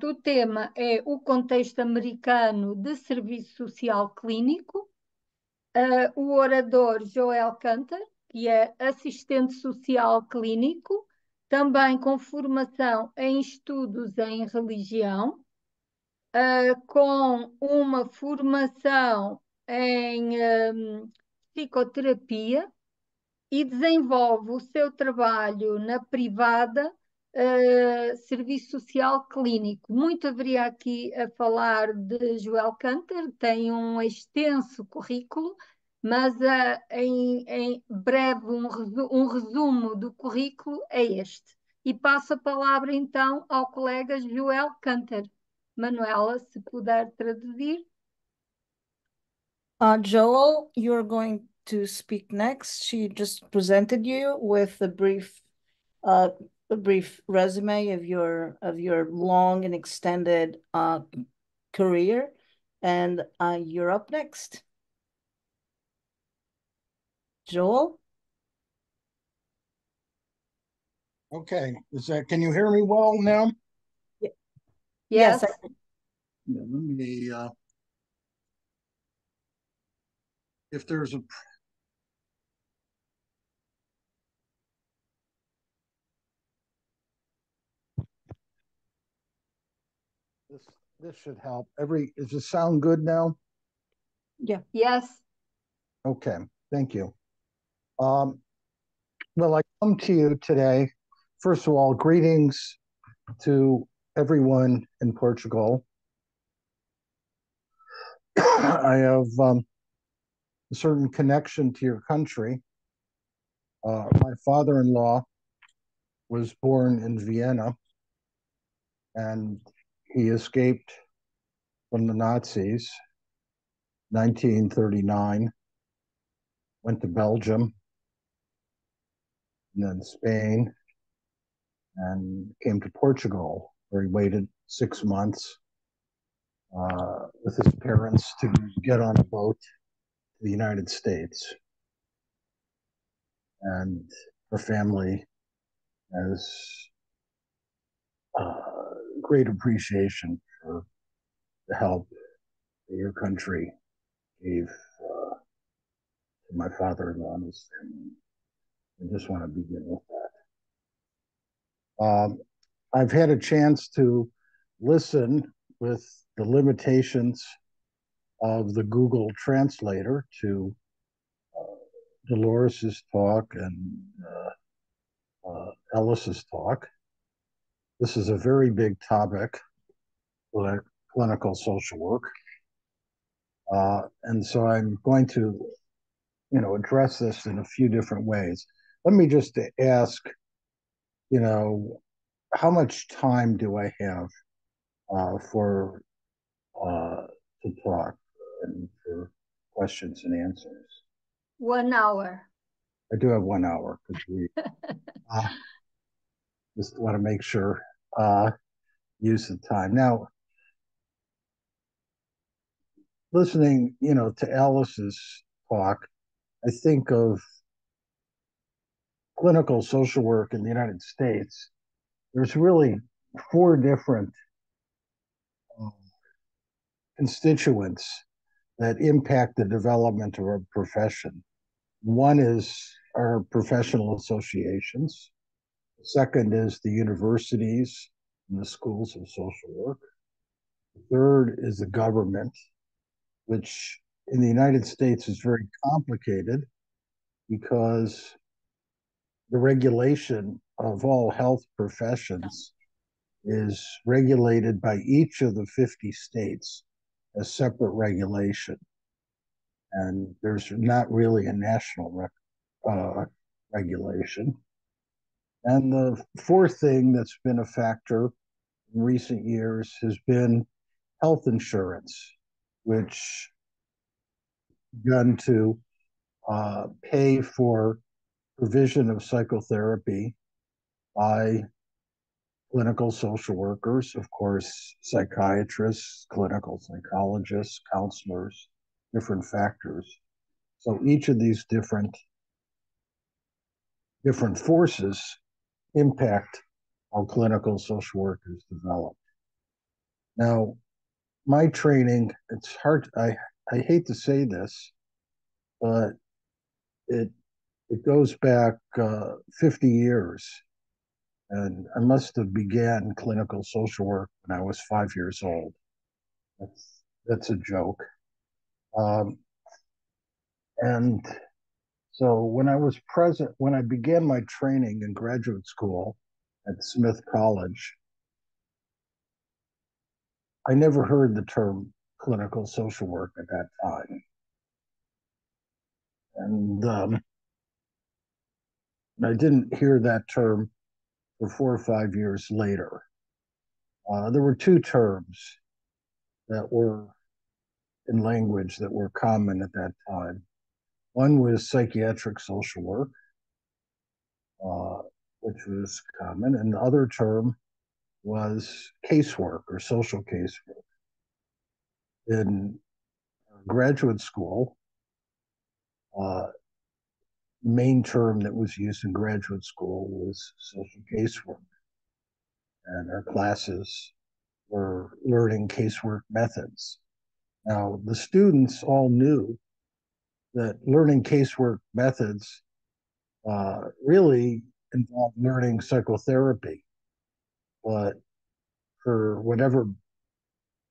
Portanto, o tema é o contexto americano de serviço social clínico. O orador Joel Cantor, que é assistente social clínico, também com formação em estudos em religião, com uma formação em psicoterapia e desenvolve o seu trabalho na privada, serviço social clínico. Muito haveria aqui a falar de Joel Cantor, tem um extenso currículo, mas em breve um resumo do currículo é este. E passo a palavra então ao colega Joel Cantor. Manuela, se puder traduzir. Joel, you're going to speak next. She just presented you with a brief resume of your long and extended career, and you're up next. Joel? Okay, can you hear me well now? Yes. Yeah, let me, if there's a, this should help. Does it sound good now? Yeah. Yes. Okay, thank you. Well, I come to you today. First of all, greetings to everyone in Portugal. I have a certain connection to your country. My father-in-law was born in Vienna, and he escaped from the Nazis, 1939, went to Belgium, and then Spain, and came to Portugal, where he waited 6 months with his parents to get on a boat to the United States. And her family has great appreciation for the help that your country gave to my father-in-law and his family. I just want to begin with that. I've had a chance to listen with the limitations of the Google Translator to Dolores's talk and Ellis's talk. This is a very big topic, like clinical social work. And so I'm going to, address this in a few different ways. Let me just ask, how much time do I have for to talk and for questions and answers? 1 hour. I do have 1 hour because we just want to make sure use the time. Now, listening, to Alice's talk, I think of clinical social work in the United States. There's really 4 different constituents that impact the development of our profession. One is our professional associations. The second is the universities and the schools of social work. The third is the government, which in the United States is very complicated because the regulation of all health professions is regulated by each of the 50 states as separate regulation. And there's not really a national regulation. And the fourth thing that's been a factor in recent years has been health insurance, which begun to pay for provision of psychotherapy by clinical social workers, of course, psychiatrists, clinical psychologists, counselors, different factors. So each of these different forces impact how clinical social work is developed. Now, my training, it's hard, I hate to say this, but it it goes back 50 years. And I must have began clinical social work when I was 5 years old. That's a joke. Um, and so when I began my training in graduate school at Smith College, I never heard the term clinical social work at that time. And I didn't hear that term for 4 or 5 years later. There were two terms that were in language that were common at that time. One was psychiatric social work, uh, which was common, and the other term was casework or social casework. In graduate school, uh, main term that was used in graduate school was social casework, and our classes were learning casework methods. Now, the students all knew that learning casework methods really involved learning psychotherapy, but for whatever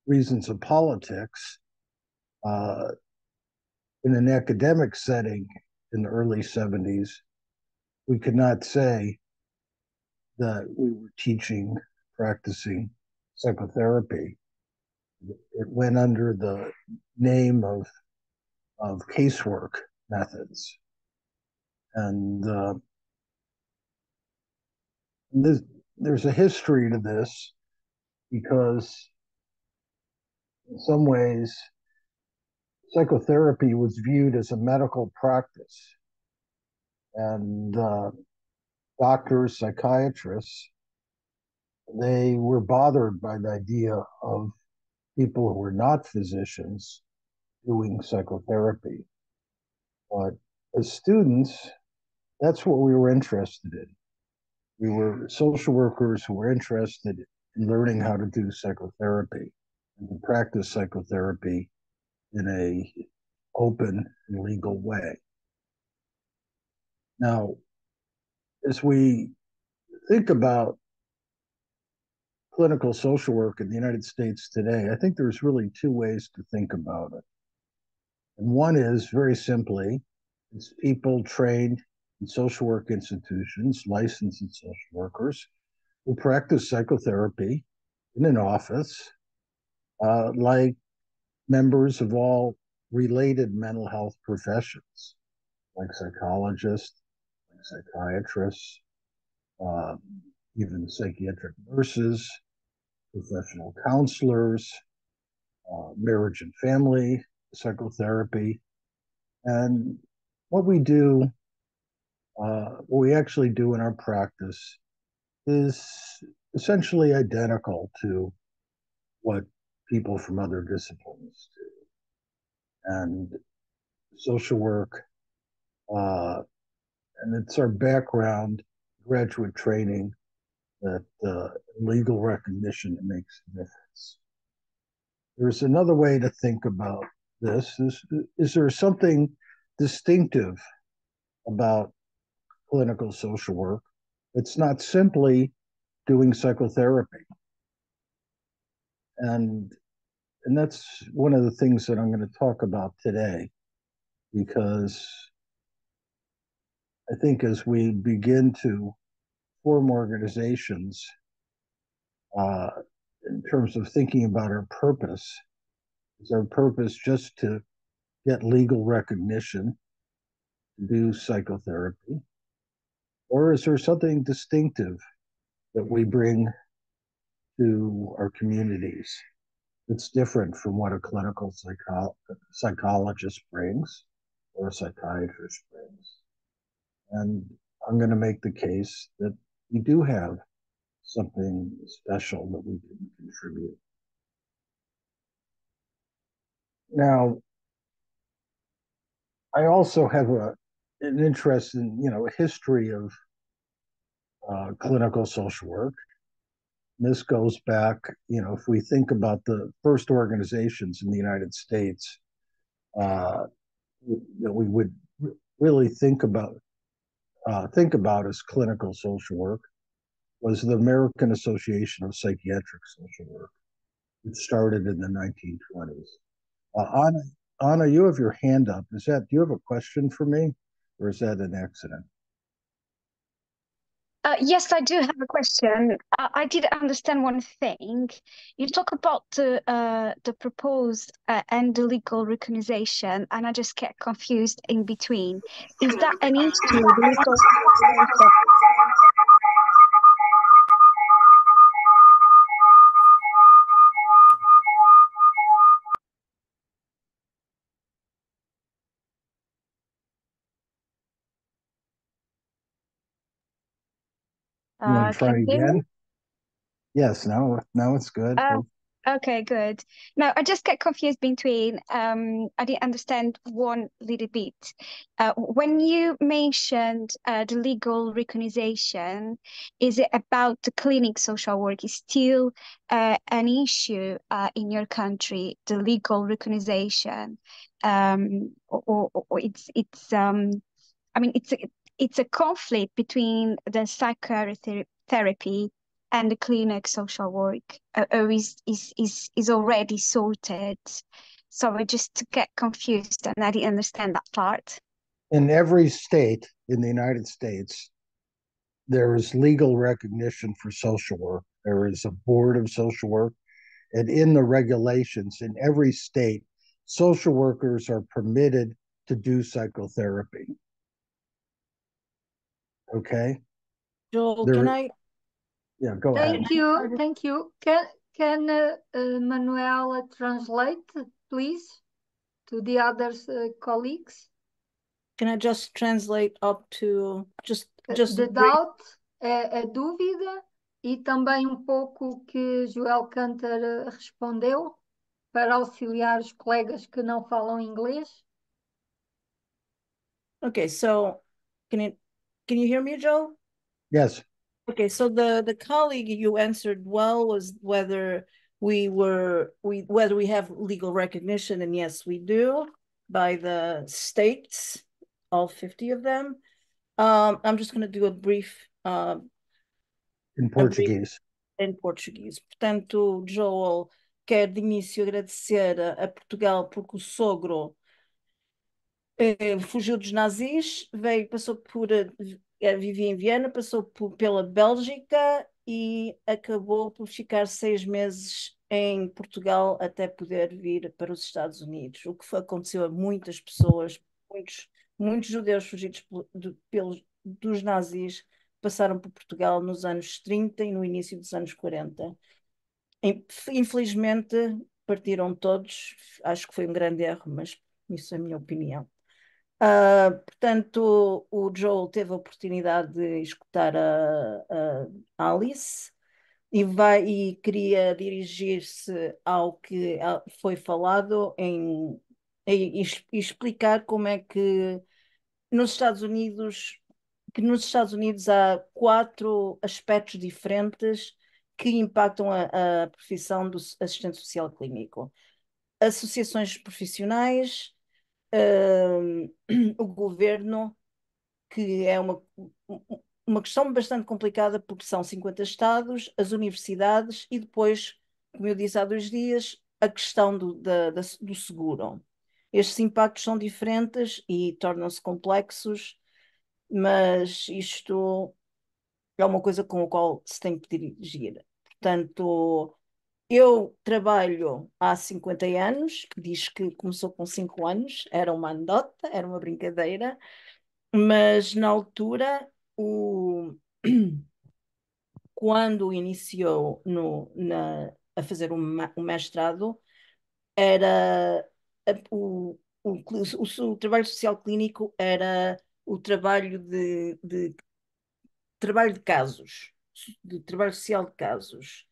reasons of politics, uh, in an academic setting in the early 70s, we could not say that we were teaching, practicing psychotherapy. It went under the name of casework methods. And this, there's a history to this because, in some ways, psychotherapy was viewed as a medical practice. And doctors, psychiatrists, they were bothered by the idea of people who were not physicians doing psychotherapy. But as students, that's what we were interested in. We were social workers who were interested in learning how to do psychotherapy and to practice psychotherapy in a open and legal way. Now, as we think about clinical social work in the United States today, I think there's really two ways to think about it. And one is very simply, it's people trained in social work institutions, licensed social workers, who practice psychotherapy in an office, like members of all related mental health professions, like psychologists, like psychiatrists, uh, even psychiatric nurses, professional counselors, marriage and family psychotherapy. And what we do, what we actually do in our practice is essentially identical to what people from other disciplines do. And social work, uh, and it's our background, graduate training, that legal recognition that makes a difference. There's another way to think about this. Is there something distinctive about clinical social work? It's not simply doing psychotherapy. And and that's one of the things that I'm going to talk about today, because I think as we begin to form organizations, uh, in terms of thinking about our purpose, is our purpose just to get legal recognition to do psychotherapy? Or is there something distinctive that we bring to our communities that's different from what a clinical psychologist brings or a psychiatrist brings? And I'm going to make the case that we do have something special that we can contribute. Now, I also have an interest in, a history of clinical social work. this goes back, if we think about the first organizations in the United States that we would really think about as clinical social work was the American Association of Psychiatric Social Work. It started in the 1920s. Anna, you have your hand up. Do you have a question for me, or is that an accident? Yes, I do have a question. I did understand one thing. You talk about the proposed and the legal recognition, and I just get confused in between. Is that an issue, the legal recognition? You want to try Can you hear me? again? Yes, now it's good. Okay, good. Now, I just get confused between, I didn't understand one little bit. When you mentioned the legal recognition, is it about the clinic social work is still an issue in your country, the legal recognition? Or I mean, it's a conflict between the psychotherapy and the clinic social work is already sorted. So I just get confused and I didn't understand that part. In every state in the United States, there is legal recognition for social work. There is a board of social work. And in the regulations in every state, social workers are permitted to do psychotherapy. Okay? Joel, Yeah, go ahead. Thank you. Can Manuela translate, please, to the other colleagues? Can I just translate up to just The doubt, a dúvida e também um pouco que Joel Cantor respondeu para auxiliar os colegas que não falam inglês. Okay, so can you hear me, Joel? Yes. Okay, so the colleague you answered well was whether we have legal recognition, and yes, we do, by the states, all 50 of them. I'm just going to do a brief in Portuguese. Em português. Portanto, Joel quer de início agradecer a Portugal porque o sogro fugiu dos nazis, vivia em Viena, passou pela Bélgica e acabou por ficar 6 meses em Portugal até poder vir para os Estados Unidos, o que aconteceu a muitas pessoas, muitos judeus fugidos dos nazis passaram por Portugal nos anos 30 e no início dos anos 40. Infelizmente partiram todos, acho que foi um grande erro, mas isso é a minha opinião. Portanto, o Joel teve a oportunidade de escutar a Alice e queria dirigir-se ao que foi falado e explicar como é que nos Estados Unidos há 4 aspectos diferentes que impactam a profissão do assistente social clínico. Associações profissionais, o governo, que é uma questão bastante complicada porque são 50 estados, as universidades e depois, como eu disse há 2 dias, a questão do seguro. Estes impactos são diferentes e tornam-se complexos, mas isto é uma coisa com a qual se tem que dirigir. Portanto, eu trabalho há 50 anos, diz que começou com 5 anos, era uma anedota, era uma brincadeira, mas na altura, quando iniciou a fazer um mestrado, era o trabalho social clínico era o trabalho de trabalho de casos, de trabalho social de casos.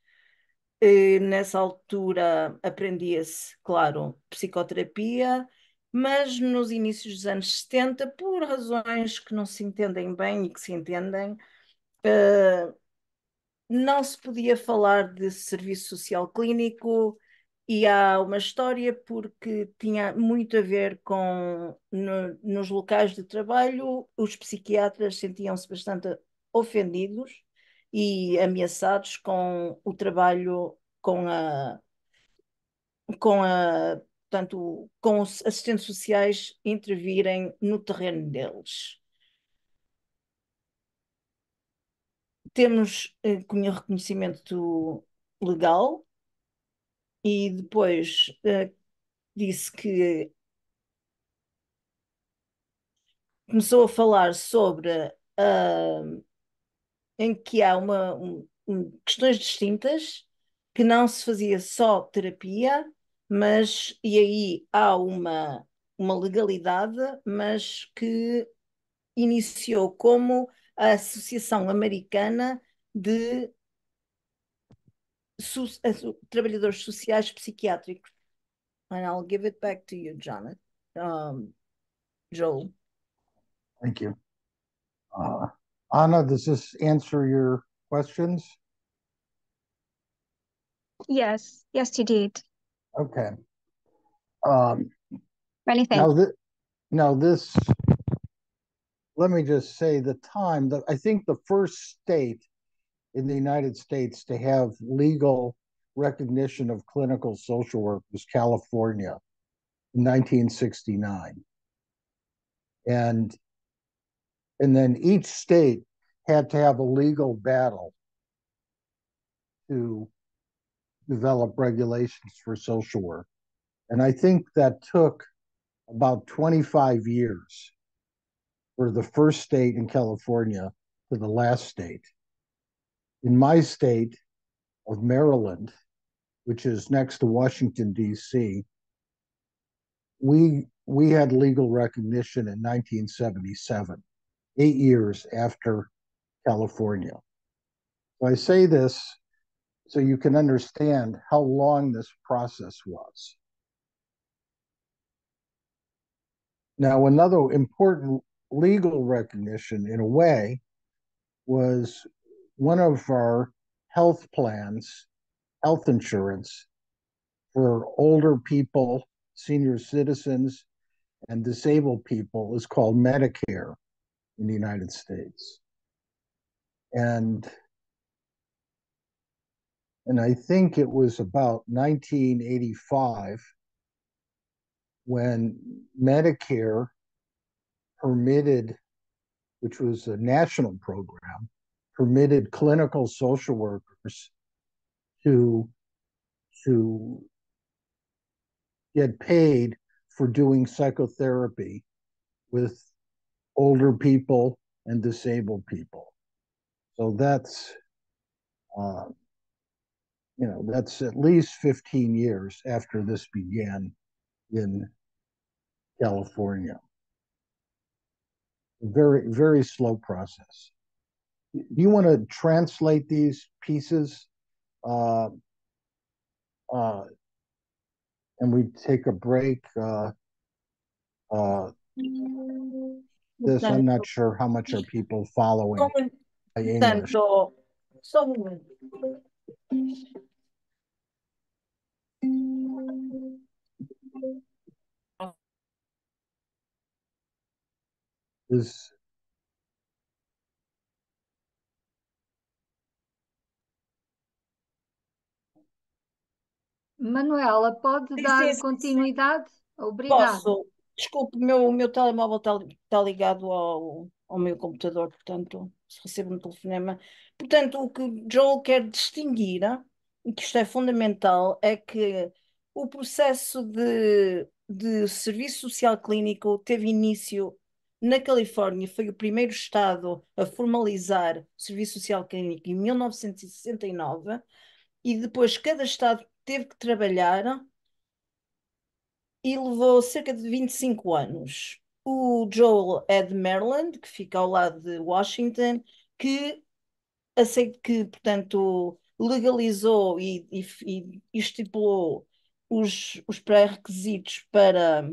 Nessa altura aprendia-se, claro, psicoterapia, mas nos inícios dos anos 70, por razões que não se entendem bem e que se entendem, não se podia falar de serviço social clínico, e há uma história porque tinha muito a ver com nos locais de trabalho, os psiquiatras sentiam-se bastante ofendidos e ameaçados com o trabalho portanto, com os assistentes sociais intervirem no terreno deles. Temos reconhecimento legal e depois disse que começou a falar sobre em que há questões distintas, que não se fazia só terapia, mas e aí há uma legalidade, mas que iniciou como a Associação Americana de Trabalhadores Sociais Psiquiátricos. And I'll give it back to you, Janet. Joel. Thank you. Anna, does this answer your questions? Yes, yes, you did. Okay. Many thanks. Now this, let me just say the time that I think the first state in the United States to have legal recognition of clinical social work was California in 1969. And then each state had to have a legal battle to develop regulations for social work. And I think that took about 25 years for the first state in California to the last state. In my state of Maryland, which is next to Washington, D.C., we had legal recognition in 1977, 8 years after California. So I say this so you can understand how long this process was. Now, another important legal recognition, in a way, was one of our health plans, health insurance for older people, senior citizens, and disabled people is called Medicare in the United States. And I think it was about 1985 when Medicare permitted, which was a national program, permitted clinical social workers to get paid for doing psychotherapy with older people and disabled people. So that's that's at least 15 years after this began in California. Very, very slow process. Do you want to translate these pieces? And we take a break. This, I'm not sure how much are people following my English. Só um momento. Is Manuela, pode dar sim. continuidade? Obrigada. Posso. Desculpe, o meu telemóvel está ligado ao meu computador, portanto, se recebo um telefonema. Portanto, o que o Joel quer distinguir, e que isto é fundamental, é que o processo de serviço social clínico teve início na Califórnia, foi o primeiro estado a formalizar o serviço social clínico em 1969, e depois cada estado teve que trabalhar e levou cerca de 25 anos. O Joel é de Maryland, que fica ao lado de Washington, que portanto, legalizou e estipulou os pré-requisitos para,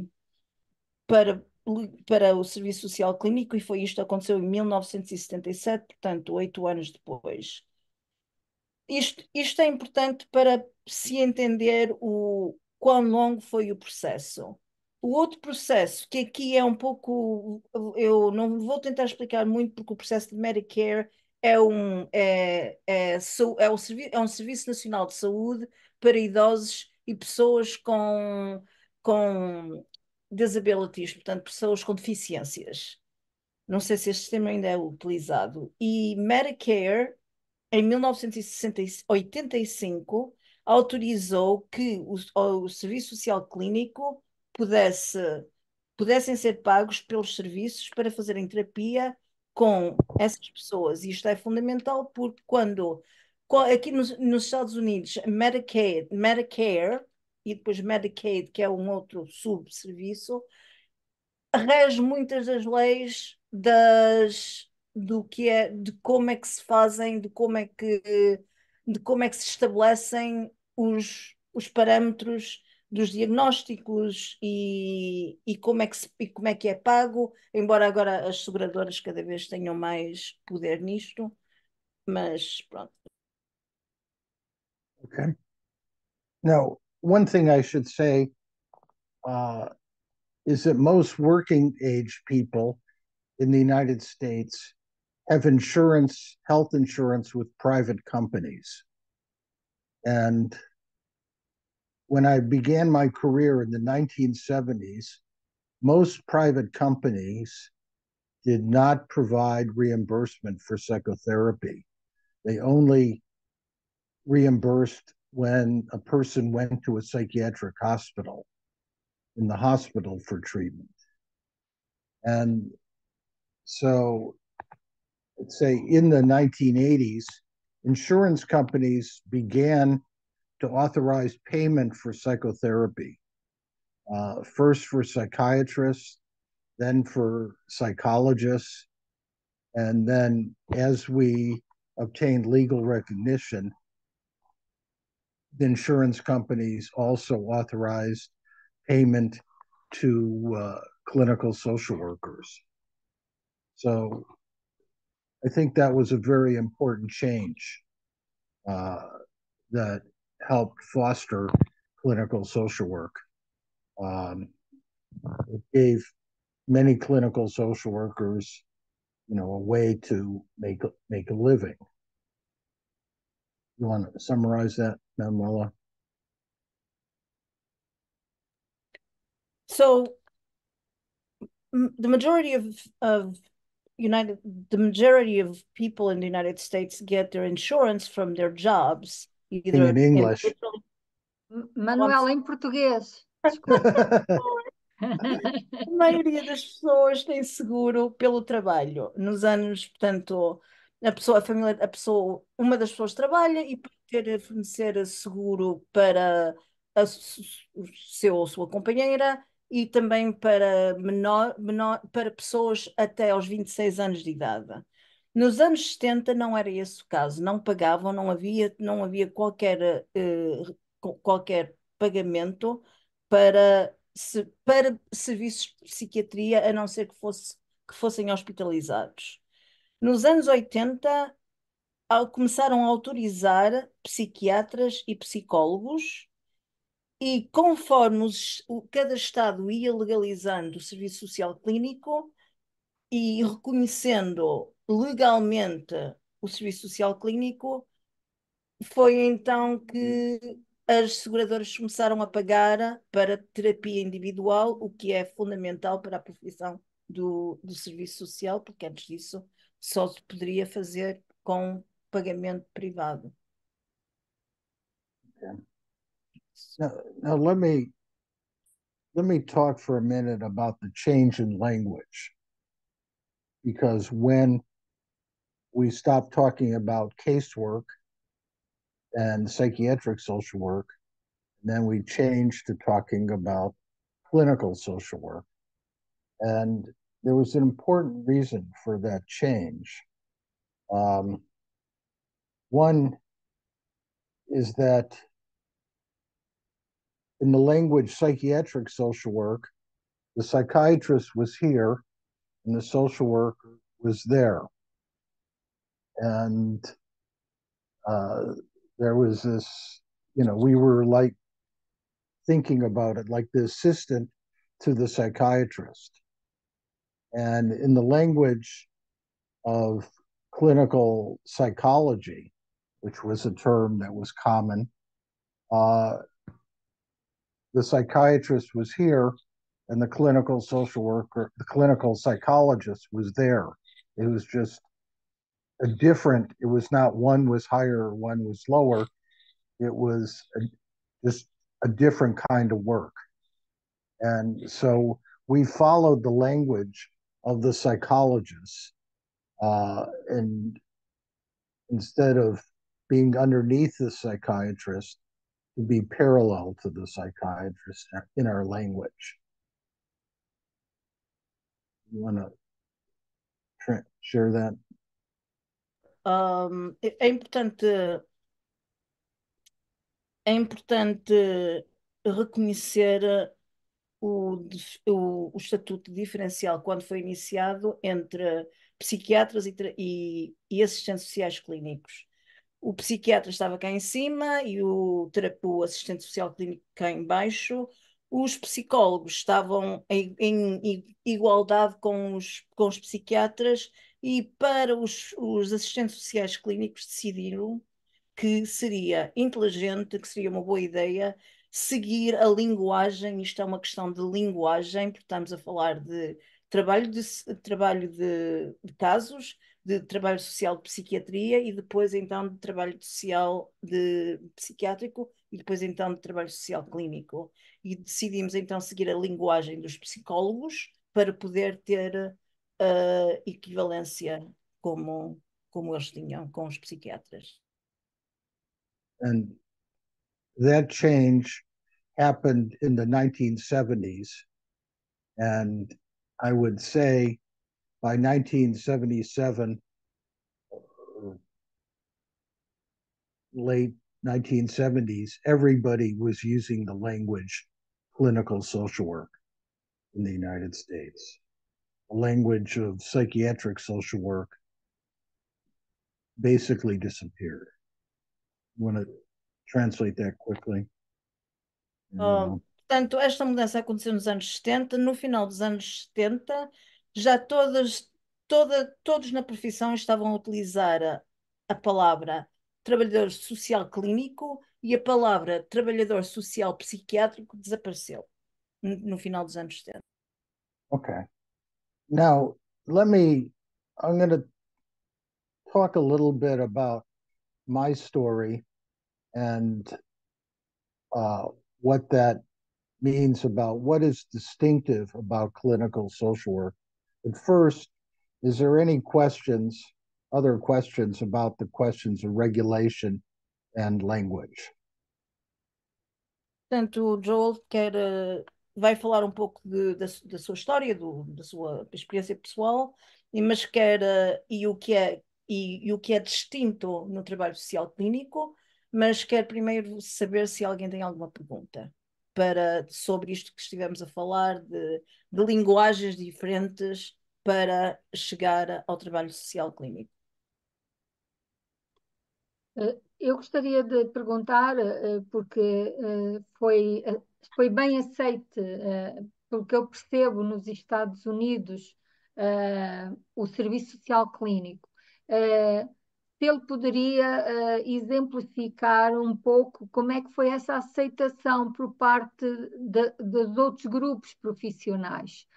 para o Serviço Social Clínico, e foi isto que aconteceu em 1977, portanto, 8 anos depois. isto é importante para se entender o quão longo foi o processo. O outro processo, que aqui é um pouco, eu não vou tentar explicar muito, porque o processo de Medicare é um Serviço Nacional de Saúde para idosos e pessoas com disabilities, portanto, pessoas com deficiências. Não sei se este sistema ainda é utilizado. E Medicare, em 1985, autorizou que o Serviço Social Clínico pudesse, pudessem ser pagos pelos serviços para fazerem terapia com essas pessoas. E isto é fundamental porque aqui nos Estados Unidos, Medicare e depois Medicaid, que é um outro subserviço, rege muitas das leis do que é, de como é que se fazem, de como é que se estabelecem os parâmetros dos diagnósticos e como é que é pago, embora agora as seguradoras cada vez tenham mais poder nisto, mas pronto. Okay. Now, one thing I should say uh, is that most working age people in the United States have insurance, health insurance with private companies. And when I began my career in the 1970s, most private companies did not provide reimbursement for psychotherapy. They only reimbursed when a person went to a psychiatric hospital, in the hospital for treatment. And so, let's say in the 1980s, insurance companies began to authorize payment for psychotherapy, first for psychiatrists, then for psychologists. And then as we obtained legal recognition, the insurance companies also authorized payment to clinical social workers. So I think that was a very important change that helped foster clinical social work. It gave many clinical social workers, a way to make a living. You want to summarize that, Manuela? So the majority people in the United States get their insurance from their jobs, either in English. Manuela, em português. Desculpa. A maioria das pessoas tem seguro pelo trabalho. Nos anos, portanto, uma das pessoas trabalha e pode fornecer seguro para a sua companheira e também para para pessoas até aos 26 anos de idade. Nos anos 70 não era esse o caso, não pagavam, não havia qualquer pagamento para serviços de psiquiatria, a não ser que fossem hospitalizados. Nos anos 80, começaram a autorizar psiquiatras e psicólogos, e conforme cada estado ia legalizando o serviço social clínico e reconhecendo legalmente o serviço social clínico, foi então que as seguradoras começaram a pagar para terapia individual, o que é fundamental para a profissão do serviço social, porque antes disso só se poderia fazer com pagamento privado. Okay. Now let me talk for a minute about the change in language, because when we stopped talking about casework and psychiatric social work, and then we changed to talking about clinical social work. And there was an important reason for that change. One is that in the language psychiatric social work, the psychiatrist was here and the social worker was there. And there was this, we were like thinking about it like the assistant to the psychiatrist. And in the language of clinical psychology, which was a term that was common, the psychiatrist was here and the clinical social worker, the clinical psychologist was there. It was just it was not one was higher, one was lower. It was just a different kind of work. And so we followed the language of the psychologists, and instead of being underneath the psychiatrist, to be parallel to the psychiatrist in our language. You want to share that? É importante reconhecer o estatuto diferencial quando foi iniciado entre psiquiatras e assistentes sociais clínicos. O psiquiatra estava cá em cima e o assistente social clínico cá em baixo. Os psicólogos estavam em igualdade com os psiquiatras e para os assistentes sociais clínicos decidiram que seria inteligente, que seria uma boa ideia seguir a linguagem. Isto é uma questão de linguagem, porque estamos a falar de trabalho de casos, de trabalho social de psiquiatria e depois então de trabalho social de psiquiátrico e depois então de trabalho social clínico. E decidimos então seguir a linguagem dos psicólogos para poder ter equivalência como eles tinham com os psiquiatras. And that change happened in the 1970s. And I would say by 1977, late 1970s, everybody was using the language clinical social work in the United States. The language of psychiatric social work basically disappeared. You want to translate that quickly? Portanto, esta mudança aconteceu nos anos 70. No final dos anos 70, já todos na profissão estavam a utilizar a palavra trabalhador social clínico e a palavra trabalhador social psiquiátrico desapareceu no final dos anos 70. Okay. Now, I'm going to talk a little bit about my story and what that means about what is distinctive about clinical social work. But first, is there any other questions about the questions of regulation and language? Portanto, o Joel vai falar um pouco da sua história, da sua experiência pessoal, mas e o que é distinto no trabalho social clínico, mas quer primeiro saber se alguém tem alguma pergunta sobre isto que estivemos a falar, de linguagens diferentes para chegar ao trabalho social clínico. Eu gostaria de perguntar, porque foi bem aceite, pelo que eu percebo nos Estados Unidos, o Serviço Social Clínico. Se ele poderia exemplificar um pouco como é que foi essa aceitação por parte dos outros grupos profissionais,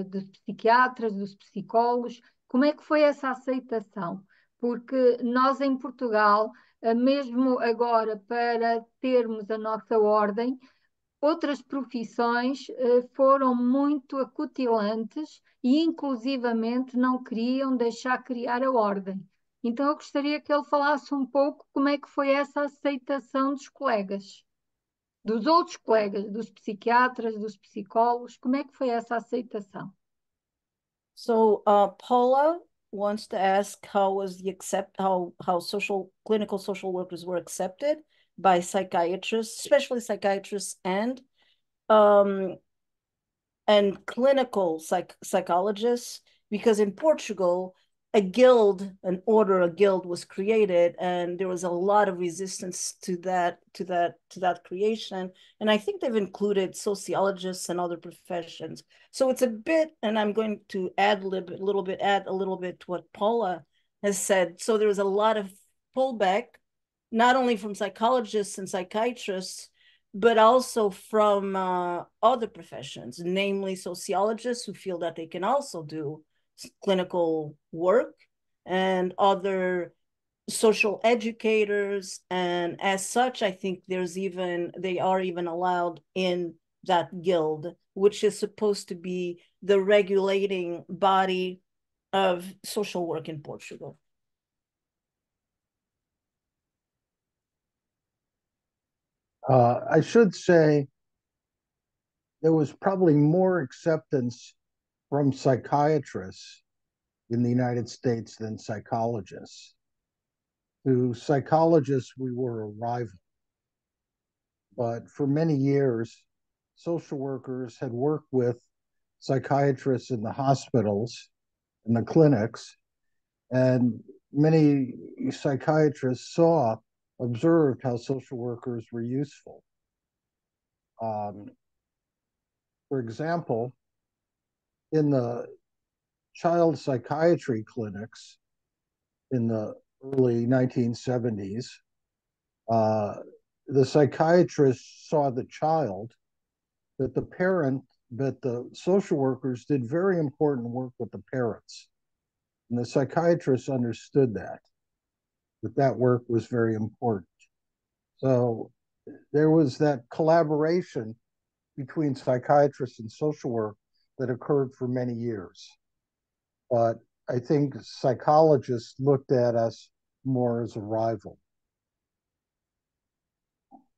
dos psiquiatras, dos psicólogos, como é que foi essa aceitação? Porque nós em Portugal, mesmo agora para termos a nossa ordem, outras profissões foram muito acutilantes e inclusivamente não queriam deixar criar a ordem. Então eu gostaria que ele falasse um pouco como é que foi essa aceitação dos colegas, dos outros colegas, dos psiquiatras, dos psicólogos, como é que foi essa aceitação? So, Paula wants to ask how was how clinical social workers were accepted by psychiatrists, especially psychiatrists and clinical psychologists, because in Portugal a guild, an order, a guild was created, and there was a lot of resistance to that creation. And I think they've included sociologists and other professions. So it's a bit, and I'm going to add a little bit to what Paula has said. So there was a lot of pullback, not only from psychologists and psychiatrists, but also from other professions, namely sociologists who feel that they can also do clinical work, and other social educators. And as such, I think they are even allowed in that guild, which is supposed to be the regulating body of social work in Portugal. I should say there was probably more acceptance from psychiatrists in the United States than psychologists. To psychologists, we were a rival. But for many years, social workers had worked with psychiatrists in the hospitals and the clinics, and many psychiatrists observed how social workers were useful. For example, in the child psychiatry clinics in the early 1970s, the psychiatrist saw the child, but the social workers did very important work with the parents. And the psychiatrists understood that work was very important. So there was that collaboration between psychiatrists and social work that occurred for many years. But I think psychologists looked at us more as a rival.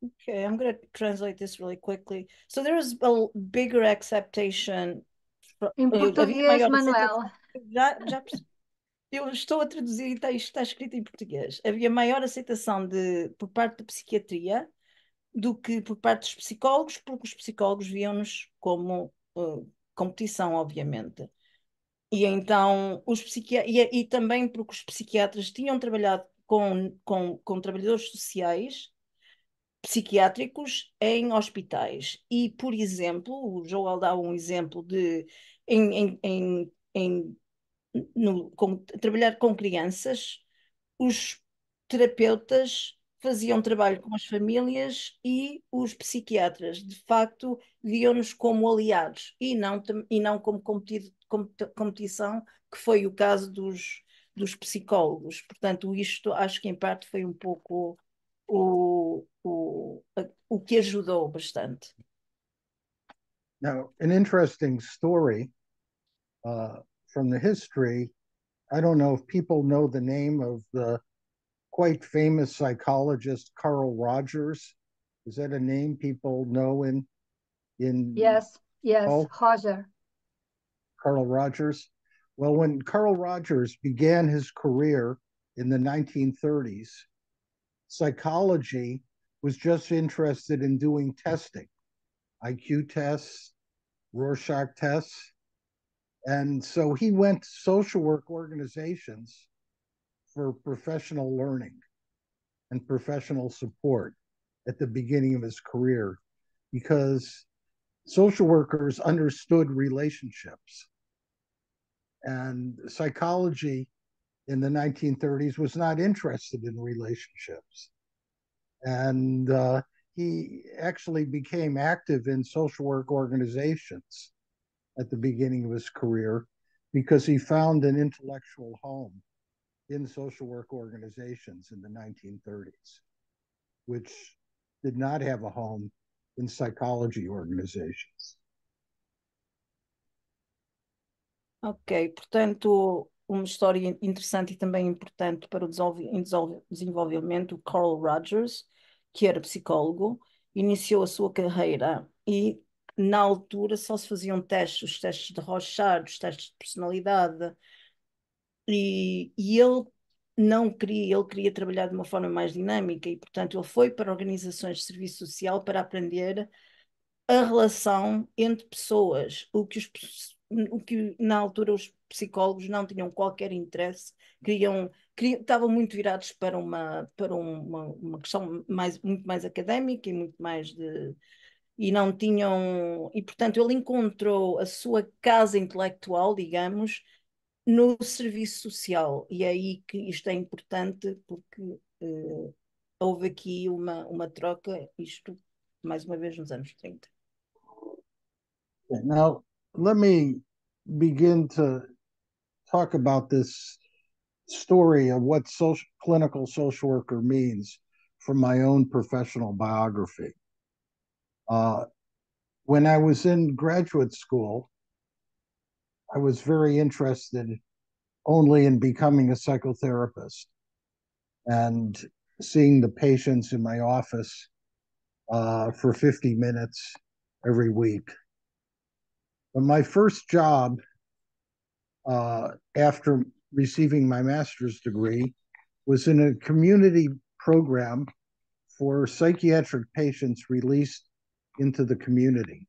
Okay, I'm going to translate this really quickly. So there is a bigger acceptation. Em português, Manuel. Eu estou a traduzir e isto está escrito em português. Havia maior aceitação por parte da psiquiatria do que por parte dos psicólogos, porque os psicólogos viam-nos como competição, obviamente. E então, e também porque os psiquiatras tinham trabalhado com trabalhadores sociais psiquiátricos em hospitais. E, por exemplo, o Joel dá um exemplo de trabalhar com crianças, os terapeutas faziam trabalho com as famílias e os psiquiatras, de facto, viam-nos como aliados e não como competição, que foi o caso dos psicólogos. Portanto, isto acho que em parte foi um pouco o que ajudou bastante. Now, an interesting story from the history, I don't know if people know the name of the quite famous psychologist Carl Rogers. Is that a name people know in Yes, oh, Roger. Carl Rogers? Well, when Carl Rogers began his career in the 1930s, psychology was just interested in doing testing, IQ tests, Rorschach tests. And so he went to social work organizations for professional learning and professional support at the beginning of his career, because social workers understood relationships. And psychology in the 1930s was not interested in relationships. And he actually became active in social work organizations at the beginning of his career because he found an intellectual home in social work organizations in the 1930s, which did not have a home in psychology organizations. Ok, portanto, uma história interessante e também importante para o desenvolvimento. Carl Rogers, que era psicólogo, iniciou a sua carreira e na altura só se faziam testes, os testes de Rorschach, os testes de personalidade, e ele não queria, ele queria trabalhar de uma forma mais dinâmica e, portanto, ele foi para organizações de serviço social para aprender a relação entre pessoas, o que na altura os psicólogos não tinham qualquer interesse, estavam muito virados para uma questão muito mais académica e muito mais de. E não tinham. E, portanto, ele encontrou a sua casa intelectual, digamos, no serviço social. E é aí que isto é importante, porque houve aqui uma troca, isto, mais uma vez, nos anos 30. Now, let me begin to talk about this story of what clinical social worker means from my own professional biography. When I was in graduate school, I was very interested only in becoming a psychotherapist and seeing the patients in my office for 50 minutes every week. But my first job after receiving my master's degree was in a community program for psychiatric patients released into the community.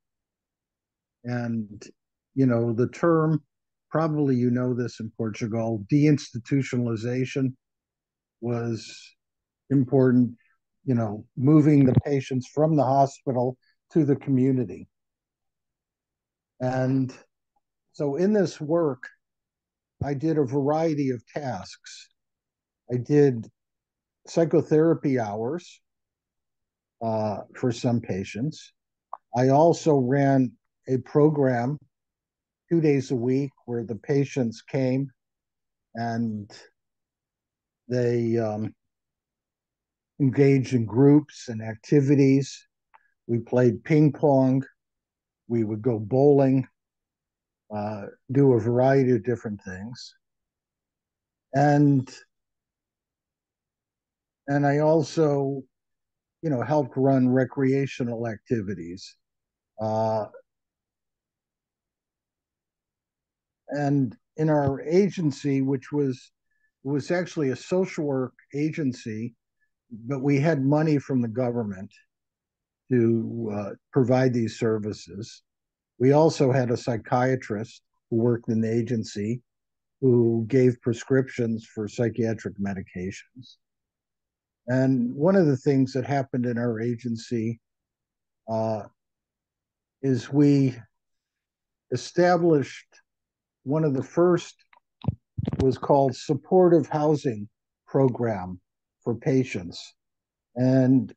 And, you know, the term, probably you know this in Portugal, deinstitutionalization was important, you know, moving the patients from the hospital to the community. And so in this work, I did a variety of tasks. I did psychotherapy hours for some patients. I also ran a program 2 days a week where the patients came and they engaged in groups and activities. We played ping pong. We would go bowling, do a variety of different things. And I also, you know, helped run recreational activities. And in our agency, which was actually a social work agency, but we had money from the government to provide these services. We also had a psychiatrist who worked in the agency who gave prescriptions for psychiatric medications. And one of the things that happened in our agency is we established one of the first was called supportive housing program for patients. And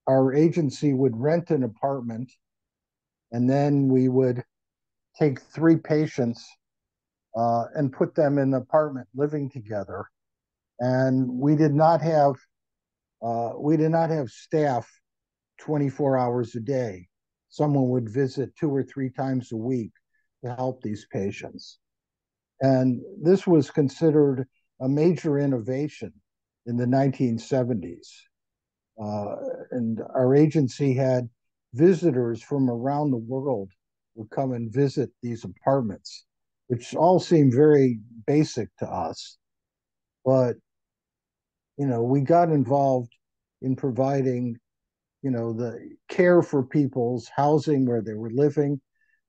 our agency would rent an apartment, and then we would take 3 patients and put them in the apartment living together. And we did not have staff 24 hours a day. Someone would visit 2 or 3 times a week to help these patients. And this was considered a major innovation in the 1970s. And our agency had visitors from around the world would come and visit these apartments, which all seemed very basic to us. But, you know, we got involved in providing, you know, the care for people's housing where they were living,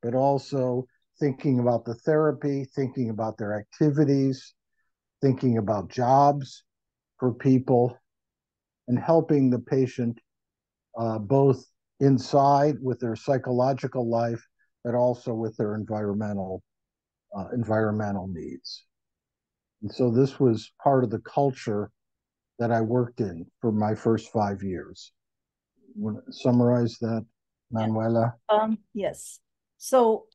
but also thinking about the therapy, thinking about their activities, thinking about jobs for people, and helping the patient both inside with their psychological life, but also with their environmental needs. And so this was part of the culture that I worked in for my first 5 years. Want to summarize that, Manuela? Yes. So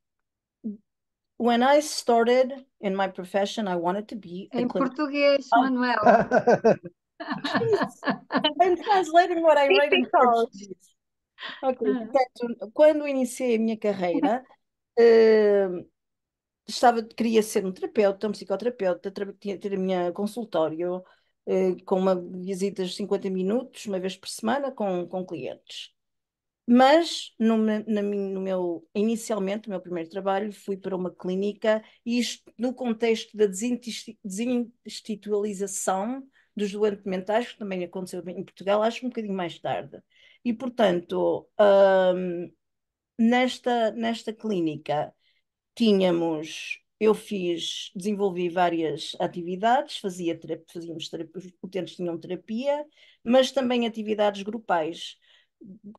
when I started in my profession, I wanted to be a Em clinical. português, Manuel. I'm translating what I write in Difficult. Portuguese. Ok, portanto, quando iniciei a minha carreira, queria ser um terapeuta, um psicoterapeuta, ter a minha consultório com uma visita de 50 minutos, uma vez por semana, com clientes. Mas inicialmente, o meu primeiro trabalho, fui para uma clínica, e isto no contexto da desinstitucionalização dos doentes mentais, que também aconteceu em Portugal, acho um bocadinho mais tarde. E, portanto, nesta clínica tínhamos eu desenvolvi várias atividades, os utentes tinham terapia, mas também atividades grupais,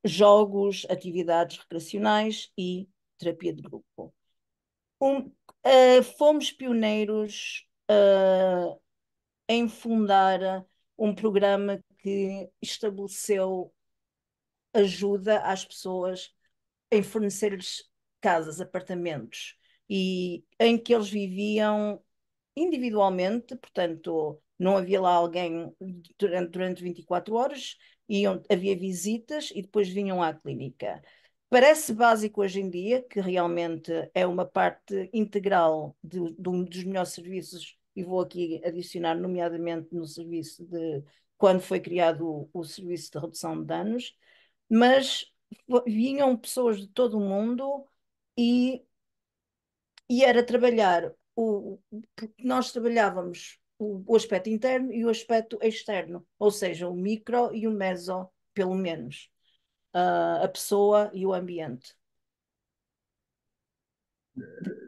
jogos, atividades recreacionais e terapia de grupo. Fomos pioneiros em fundar um programa que estabeleceu ajuda às pessoas em fornecer-lhes casas, apartamentos, e em que eles viviam individualmente, portanto, não havia lá alguém durante 24 horas, havia visitas e depois vinham à clínica. Parece básico hoje em dia, que realmente é uma parte integral de um dos melhores serviços, e vou aqui adicionar, nomeadamente no serviço de quando foi criado o serviço de redução de danos, mas vinham pessoas de todo o mundo e era trabalhar porque nós trabalhávamos o aspecto interno e o aspecto externo, ou seja, o micro e o meso, pelo menos, a pessoa e o ambiente.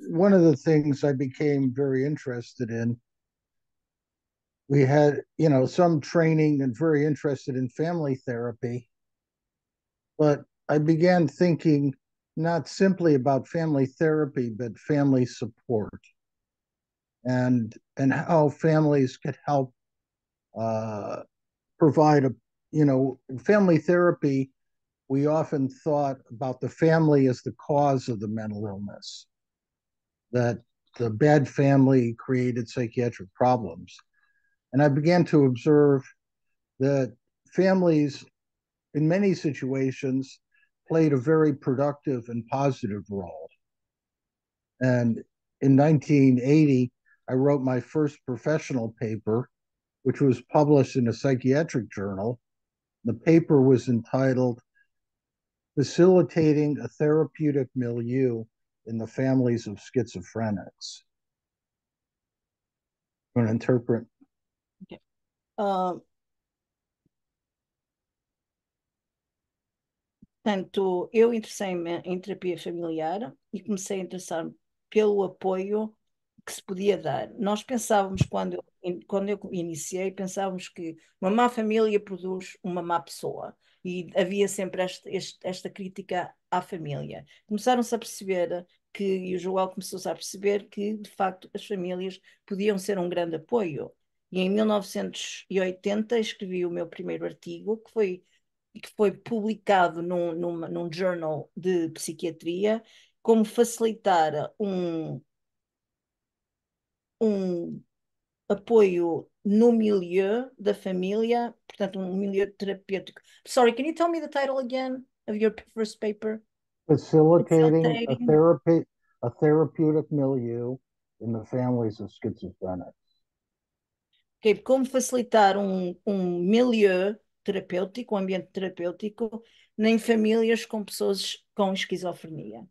One of the things I became very interested in, we had, some training and very interested in family therapy, but I began thinking not simply about family therapy, but family support and how families could help provide family therapy. We often thought about the family as the cause of the mental illness, that the bad family created psychiatric problems. And I began to observe that families, in many situations, played a very productive and positive role. And in 1980, I wrote my first professional paper, which was published in a psychiatric journal. The paper was entitled Facilitating a Therapeutic Milieu in the Families of Schizophrenics. I'm going to interpret. Portanto, eu interessei-me em terapia familiar e comecei a interessar-me pelo apoio que se podia dar. Nós pensávamos, quando eu iniciei, pensávamos que uma má família produz uma má pessoa. E havia sempre esta crítica à família. Começaram-se a perceber e o Joel começou-se a perceber que, de facto, as famílias podiam ser um grande apoio. E em 1980 escrevi o meu primeiro artigo, que foi publicado num journal de psiquiatria, como facilitar um apoio no milieu da família, portanto, um milieu terapêutico. Sorry, can you tell me the title again of your first paper? Facilitating a therapeutic milieu in the families of schizophrenics. Okay, como facilitar um milieu terapêutico, um ambiente terapêutico, em famílias com pessoas com esquizofrenia.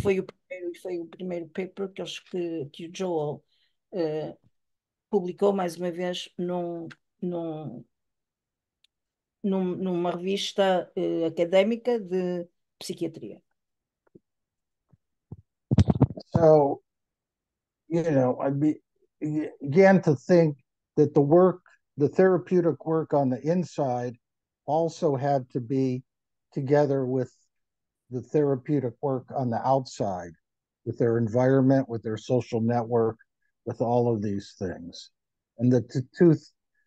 Foi o primeiro paper que o Joel publicou, mais uma vez, numa revista académica de psiquiatria. So, I began to think that the therapeutic work on the inside also had to be together with the therapeutic work on the outside, with their environment, with their social network, with all of these things. And the two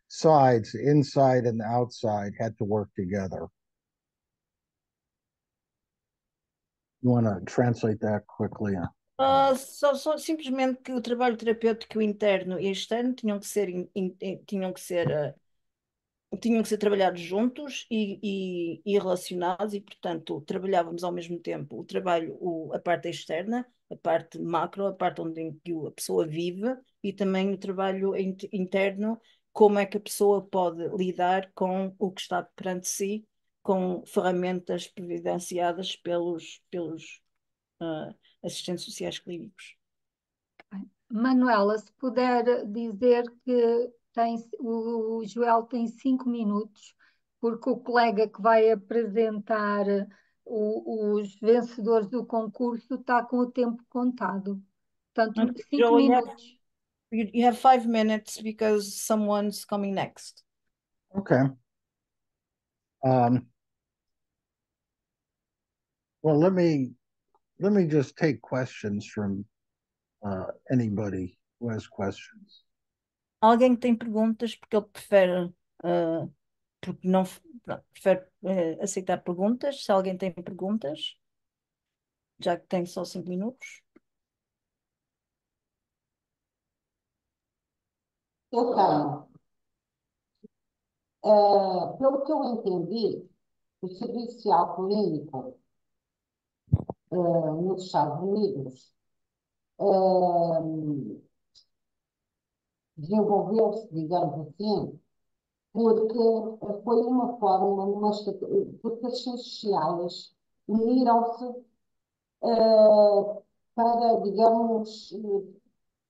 sides, the inside and the outside, had to work together. You want to translate that quickly? Só simplesmente que o trabalho terapêutico interno e externo tinham que ser trabalhados juntos e relacionados, e, portanto, trabalhávamos ao mesmo tempo a parte externa, a parte macro, a parte onde a pessoa vive, e também o trabalho interno, como é que a pessoa pode lidar com o que está perante si, com ferramentas providenciadas pelos assistentes sociais clínicos. Manuela, se puder dizer que o Joel tem 5 minutos, porque o colega que vai apresentar os vencedores do concurso está com o tempo contado. Portanto, Okay, 5 Joel, minutos. you have 5 minutes because someone's coming next. Okay. Well, let me just take questions from anybody who has questions. Alguém que tem perguntas porque ele prefere, porque não prefere aceitar perguntas. Se alguém tem perguntas, já que tem só 5 minutos. Eu tenho. Pelo que eu entendi, o Serviço Social Clínico nos Estados Unidos desenvolveu-se, digamos assim, porque foi uma forma, porque as ciências sociais uniram-se para, digamos,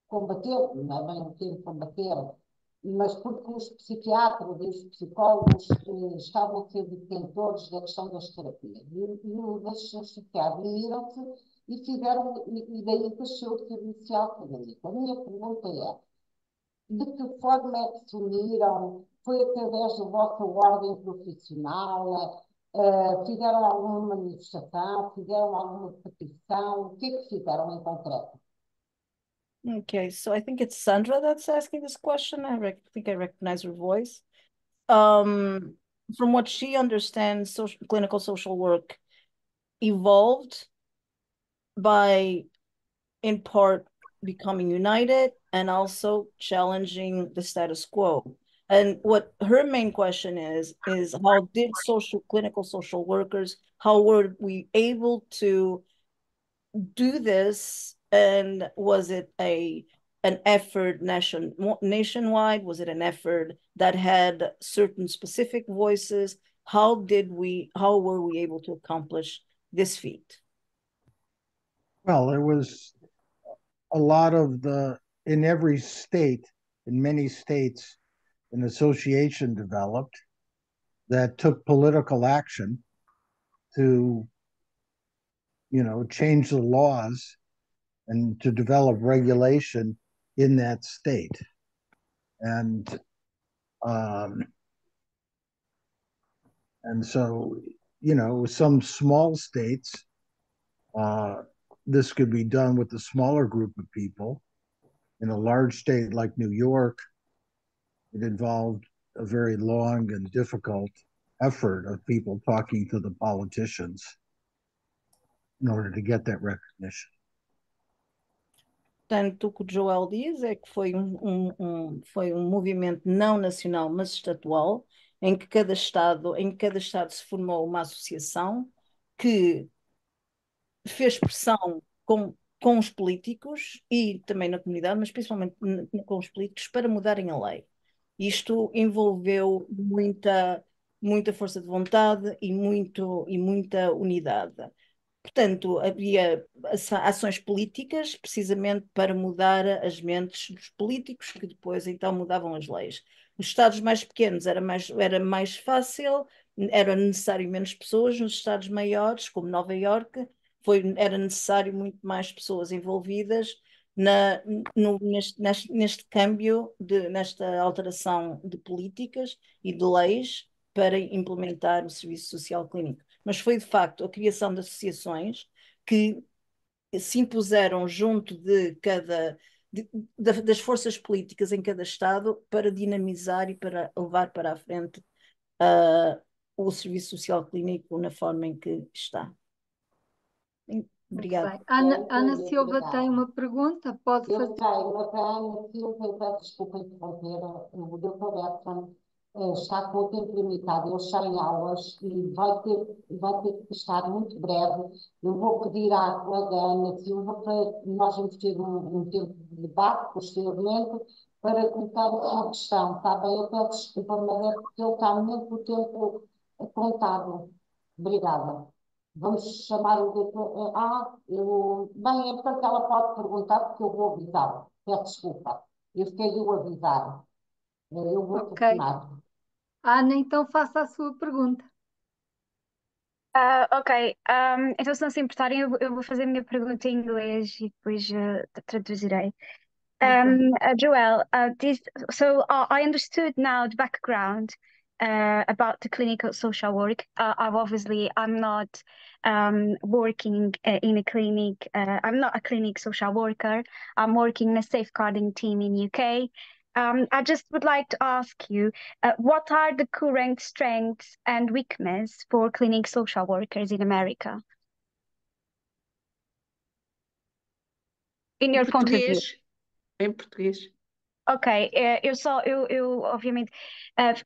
combater, não é bem o termo combater, mas porque os psiquiatras e os psicólogos estavam a ser detentores da questão das terapias. E as ciências sociais uniram-se e fizeram, e daí nasceu o Serviço Social Clínico. A minha pergunta é, de que forma é que se uniram? Foi através da vossa ordem profissional? Fizeram alguma manifestação? Fizeram alguma petição? O que é que fizeram em concreto? Okay, so I think it's Sandra that's asking this question. think I recognize her voice. From what she understands, clinical social work evolved by, in part, becoming united and also challenging the status quo. And what her main question is how did clinical social workers, how were we able to do this? And was it an effort nationwide? Was it an effort that had certain specific voices? How were we able to accomplish this feat? Well, there was a lot of in every state, in many states, an association developed that took political action to, change the laws and to develop regulation in that state. And so, some small states, this could be done with a smaller group of people. In a large state like New York, it involved a very long and difficult effort of people talking to the politicians in order to get that recognition. Portanto, o que o Joel diz é que foi foi um movimento não nacional, mas estatual, em que cada estado se formou uma associação que fez pressão com os políticos e também na comunidade, mas principalmente com os políticos, para mudarem a lei. Isto envolveu muita força de vontade e muita unidade. Portanto, havia ações políticas precisamente para mudar as mentes dos políticos, que depois então mudavam as leis. Nos estados mais pequenos era mais fácil, era necessário menos pessoas. Nos estados maiores, como Nova Iorque, era necessário muito mais pessoas envolvidas neste câmbio, nesta alteração de políticas e de leis para implementar o Serviço Social Clínico. Mas foi de facto a criação de associações que se impuseram junto das forças políticas em cada Estado para dinamizar e para levar para a frente o Serviço Social Clínico na forma em que está. Obrigada. Ana Silva tem uma pergunta, pode fazer. Eu tenho, mas a Ana Silva, eu peço desculpa interromper, o Dr. Berton está com o tempo limitado, ele está em aulas e vai ter que estar muito breve. Eu vou pedir à colega Ana Silva para nós vamos ter um tempo de debate posteriormente para colocar uma questão, está bem? Eu peço desculpa, mas é porque ele está muito o tempo contado. Obrigada. Vamos chamar o doutor. Bem, é portanto ela pode perguntar porque eu vou avisá-la. Peço desculpa. Eu fiquei de o avisar. Eu vou Ok. telefonar. Ana, então faça a sua pergunta. Ok, então se não se importarem, eu vou fazer a minha pergunta em inglês e depois traduzirei. Joelle, I understood now the background about the clinical social work. I'm not working in a clinic. I'm not a clinic social worker. I'm working in a safeguarding team in UK. I just would like to ask you, what are the current strengths and weakness for clinic social workers in America, in Em your point of view? português, em português. Ok, eu obviamente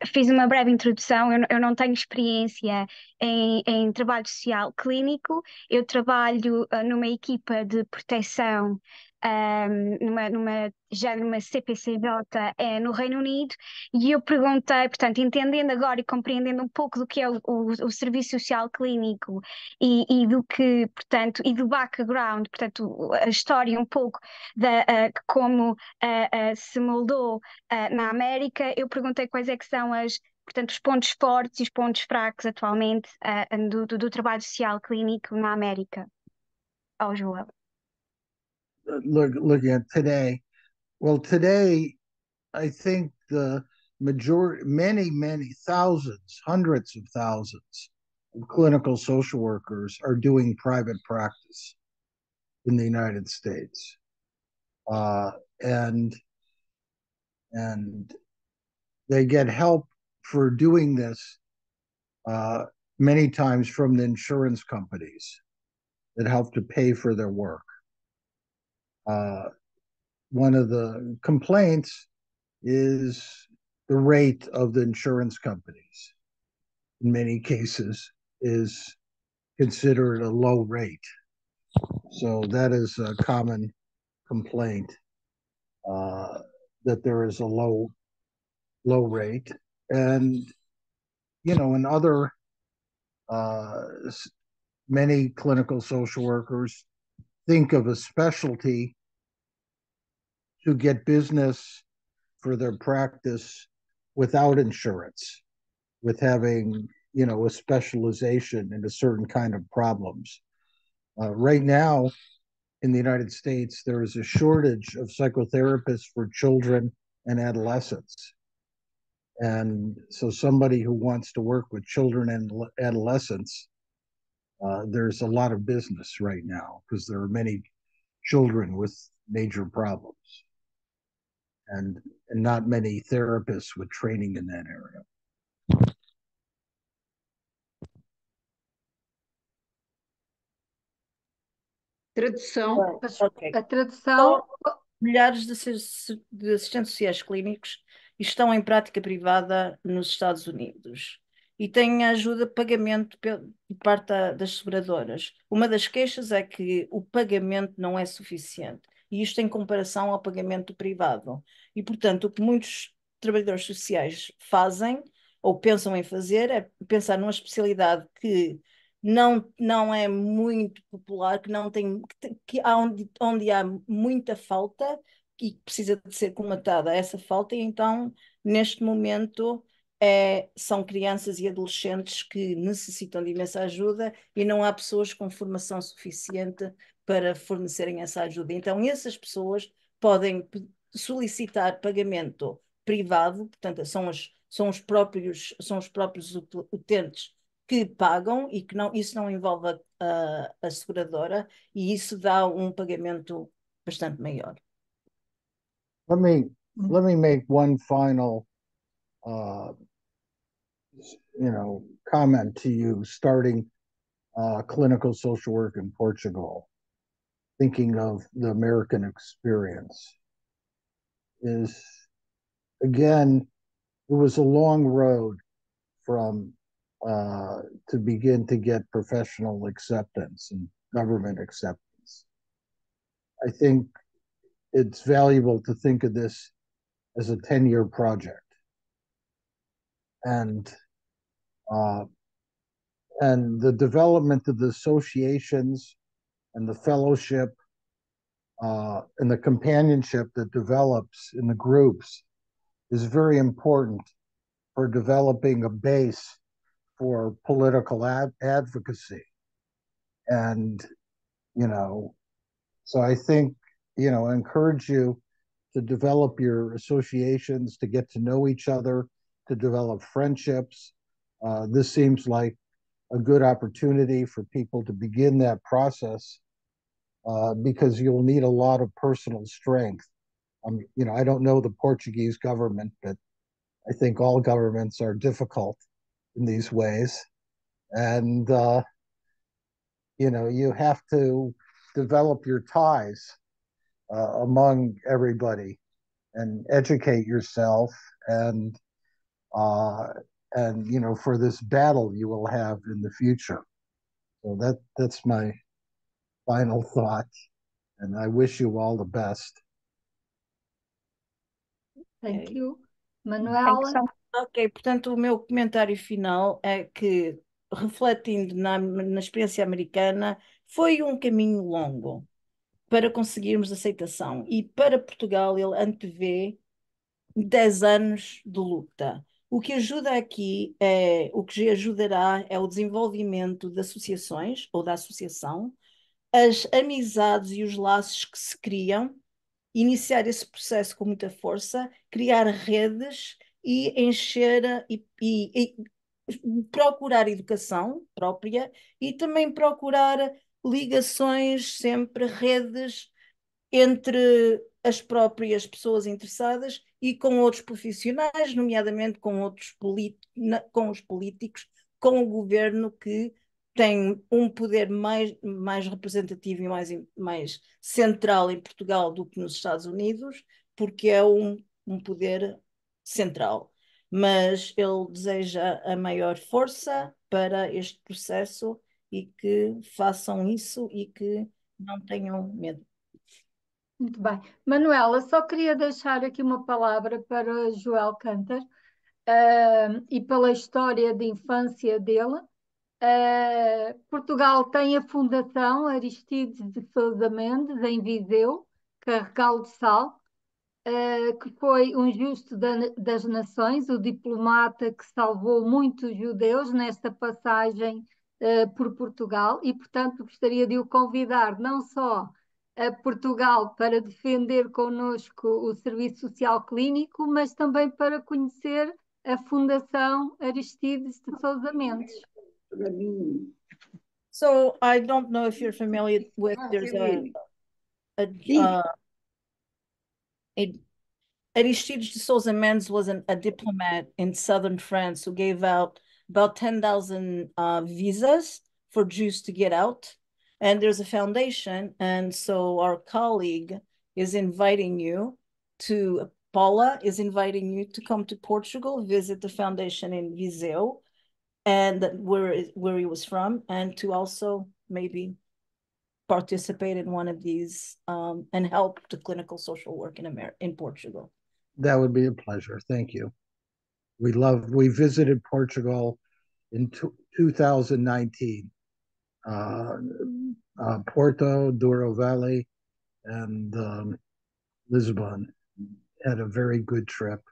fiz uma breve introdução. Eu não tenho experiência em trabalho social clínico. Eu trabalho numa equipa de proteção, já numa CPCJ no Reino Unido, e eu perguntei, portanto, entendendo agora e compreendendo um pouco do que é o serviço social clínico e do que, portanto, e do background, portanto, a história um pouco da como se moldou na América, eu perguntei quais é que são portanto, os pontos fortes e os pontos fracos atualmente do trabalho social clínico na América. Ao Joel. Looking at today, well, today I think the majority, many thousands, hundreds of thousands of clinical social workers are doing private practice in the United States, uh, and and they get help for doing this many times from the insurance companies that help to pay for their work. One of the complaints is the rate of the insurance companies. In many cases, is considered a low rate. So that is a common complaint, that there is a low rate. And in other many clinical social workers think of a specialty to get business for their practice without insurance, with having a specialization in a certain kind of problems. Right now in the United States, there is a shortage of psychotherapists for children and adolescents. And so somebody who wants to work with children and adolescents, there's a lot of business right now because there are many children with major problems and not many therapists with training in that area. Tradução. Ok. A tradução, Milhares de assistentes sociais clínicos estão em prática privada nos Estados Unidos e têm ajuda de pagamento de parte das seguradoras. Uma das queixas é que o pagamento não é suficiente, e isto em comparação ao pagamento privado. E, portanto, o que muitos trabalhadores sociais fazem ou pensam em fazer é pensar numa especialidade que não é muito popular, que não tem, onde há muita falta e que precisa de ser comatada essa falta, e então, neste momento, são crianças e adolescentes que necessitam de imensa ajuda e não há pessoas com formação suficiente para fornecerem essa ajuda. Então, essas pessoas podem solicitar pagamento privado, portanto, são os próprios utentes que pagam, e que isso não envolve a seguradora, e isso dá um pagamento bastante maior. Let me make one final comment to you, starting clinical social work in Portugal, thinking of the American experience, is, again, it was a long road from to begin to get professional acceptance and government acceptance. I think it's valuable to think of this as a 10-year project. And the development of the associations and the fellowship and the companionship that develops in the groups is very important for developing a base for political advocacy. And, so I think, I encourage you to develop your associations, to get to know each other, to develop friendships. This seems like a good opportunity for people to begin that process because you'll need a lot of personal strength. I don't know the Portuguese government, but I think all governments are difficult in these ways. And, you have to develop your ties among everybody and educate yourself and uh, for this battle you will have in the future. So that's my final thought, and I wish you all the best. Thank Ok. you. Thanks Manuela? so Ok, portanto, o meu comentário final é que, refletindo na experiência americana, foi um caminho longo para conseguirmos aceitação. E para Portugal, ele antevê 10 anos de luta. O que ajuda aqui o que ajudará é o desenvolvimento de associações ou da associação, as amizades e os laços que se criam, iniciar esse processo com muita força, criar redes e encher e procurar educação própria e também procurar ligações, sempre redes entre as próprias pessoas interessadas e com outros profissionais, nomeadamente com com os políticos, com o governo que tem um poder mais representativo e mais central em Portugal do que nos Estados Unidos, porque é um poder central. Mas ele deseja a maior força para este processo e que façam isso e que não tenham medo. Muito bem. Manuela, só queria deixar aqui uma palavra para Joel Cantor, e pela história de infância dele. Portugal tem a Fundação Aristides de Sousa Mendes, em Viseu, Carregal de Sal, que foi um justo das nações, o diplomata que salvou muitos judeus nesta passagem por Portugal, e, portanto, gostaria de o convidar não só a Portugal para defender connosco o Serviço Social Clínico, mas também para conhecer a Fundação Aristides de Sousa Mendes. So I don't know if you're familiar with there's a Aristides de Souza Mendes was a diplomat in southern France who gave out about 10,000 visas for Jews to get out. And there's a foundation. And so our colleague is inviting you Paula is inviting you to come to Portugal, visit the foundation in Viseu, and where he was from, and to also maybe participate in one of these and help the clinical social work in Portugal. That would be a pleasure. Thank you. We visited Portugal in 2019. Porto, Douro Valley, and Lisbon. Had a very good trip.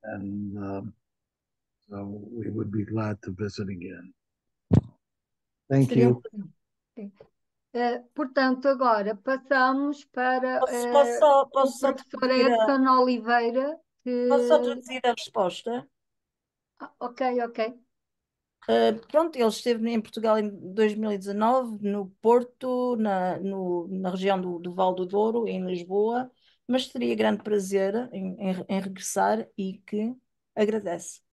And so we would be glad to visit again. Thank you. Portanto, agora passamos para Posso o só professor traduzir Edson Oliveira. posso só traduzir a resposta? Ok. Pronto, ele esteve em Portugal em 2019, no Porto, na região do Val do Douro, em Lisboa, mas teria grande prazer em regressar e que agradece.